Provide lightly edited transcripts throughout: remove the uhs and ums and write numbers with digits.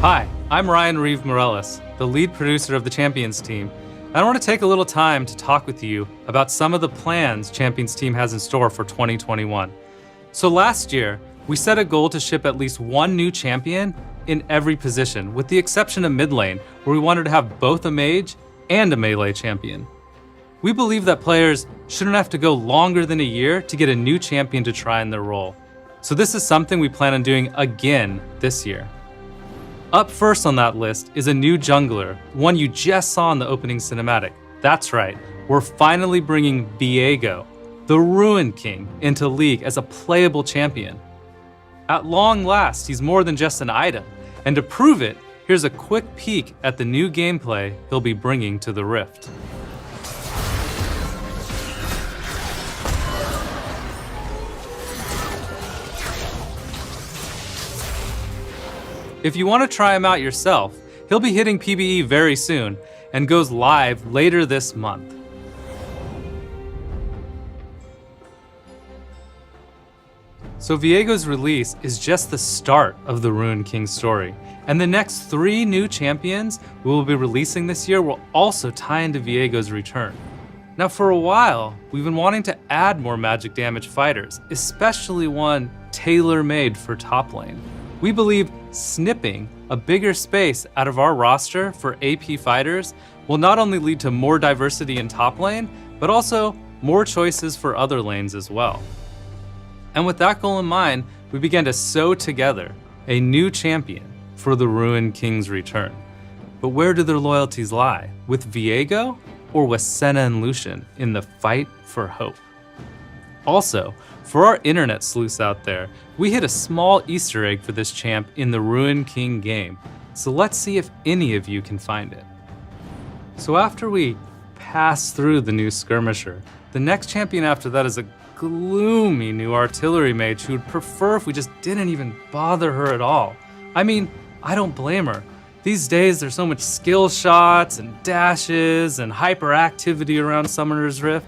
Hi, I'm Ryan Reeve Morellis, the lead producer of the Champions team. I want to take a little time to talk with you about some of the plans Champions team has in store for 2021. So last year, we set a goal to ship at least one new champion in every position, with the exception of mid lane, where we wanted to have both a mage and a melee champion. We believe that players shouldn't have to go longer than a year to get a new champion to try in their role. So this is something we plan on doing again this year. Up first on that list is a new jungler, one you just saw in the opening cinematic. That's right, we're finally bringing Vivego, the Ruin King, into League as a playable champion. At long last, he's more than just an item, and to prove it, here's a quick peek at the new gameplay he'll be bringing to the Rift. If you want to try him out yourself, he'll be hitting PBE very soon and goes live later this month. So Vivego's release is just the start of the Ruin King story, and the next 3 new champions we will be releasing this year will also tie into Vivego's return. Now for a while, we've been wanting to add more magic damage fighters, especially one tailor-made for top lane. We believe snipping a bigger space out of our roster for AP fighters will not only lead to more diversity in top lane, but also more choices for other lanes as well. And with that goal in mind, we began to sew together a new champion for the Ruin King's return. But where do their loyalties lie? With Vivego or with Senna and Lucian in the fight for hope? Also, for our internet sleuths out there, we hid a small Easter egg for this champ in the Ruin King game, so let's see if any of you can find it. So after we pass through the new skirmisher, the next champion after that is a gloomy new artillery mage who would prefer if we just didn't even bother her at all. I mean, I don't blame her. These days there's so much skill shots and dashes and hyperactivity around Summoner's Rift.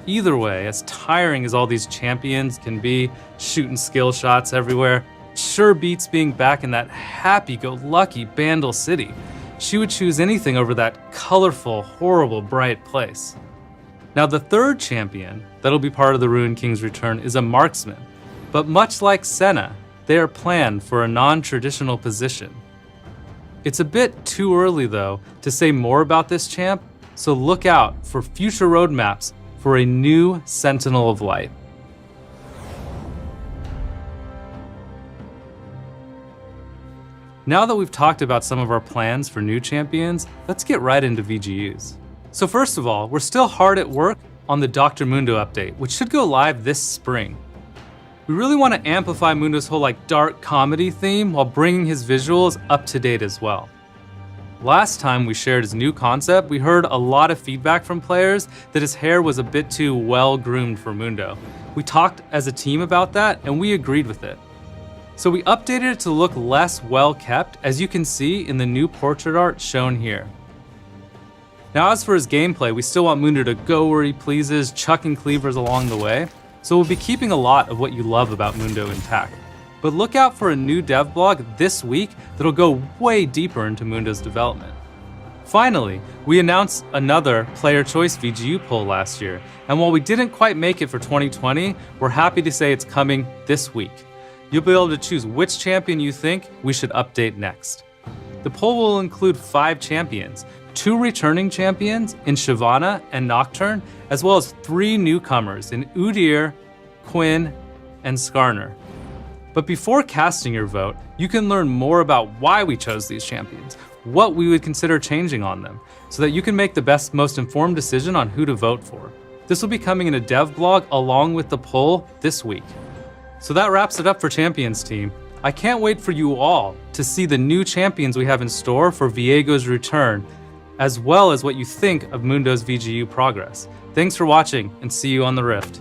Either way, as tiring as all these champions can be, shooting skill shots everywhere, sure beats being back in that happy-go-lucky Bandle City. She would choose anything over that colorful, horrible, bright place. Now the third champion that'll be part of the Ruin King's return is a marksman, but much like Senna, they are planned for a non-traditional position. It's a bit too early though to say more about this champ, so look out for future roadmaps for a new Sentinel of Light. Now that we've talked about some of our plans for new champions, let's get right into VGUs. So first of all, we're still hard at work on the Dr. Mundo update, which should go live this spring. We really want to amplify Mundo's whole dark comedy theme while bringing his visuals up to date as well. Last time we shared his new concept, we heard a lot of feedback from players that his hair was a bit too well-groomed for Mundo. We talked as a team about that and we agreed with it. So we updated it to look less well-kept, as you can see in the new portrait art shown here. Now as for his gameplay, we still want Mundo to go where he pleases, chucking cleavers along the way, so we'll be keeping a lot of what you love about Mundo intact. But look out for a new dev blog this week that'll go way deeper into Mundo's development. Finally, we announced another player choice VGU poll last year, and while we didn't quite make it for 2020, we're happy to say it's coming this week. You'll be able to choose which champion you think we should update next. The poll will include 5 champions, 2 returning champions in Shyvana and Nocturne, as well as 3 newcomers in Udyr, Quinn, and Skarner. But before casting your vote, you can learn more about why we chose these champions, what we would consider changing on them, so that you can make the best, most informed decision on who to vote for. This will be coming in a dev blog along with the poll this week. So that wraps it up for Champions team. I can't wait for you all to see the new champions we have in store for Vivego's return, as well as what you think of Mundo's VGU progress. Thanks for watching and see you on the Rift.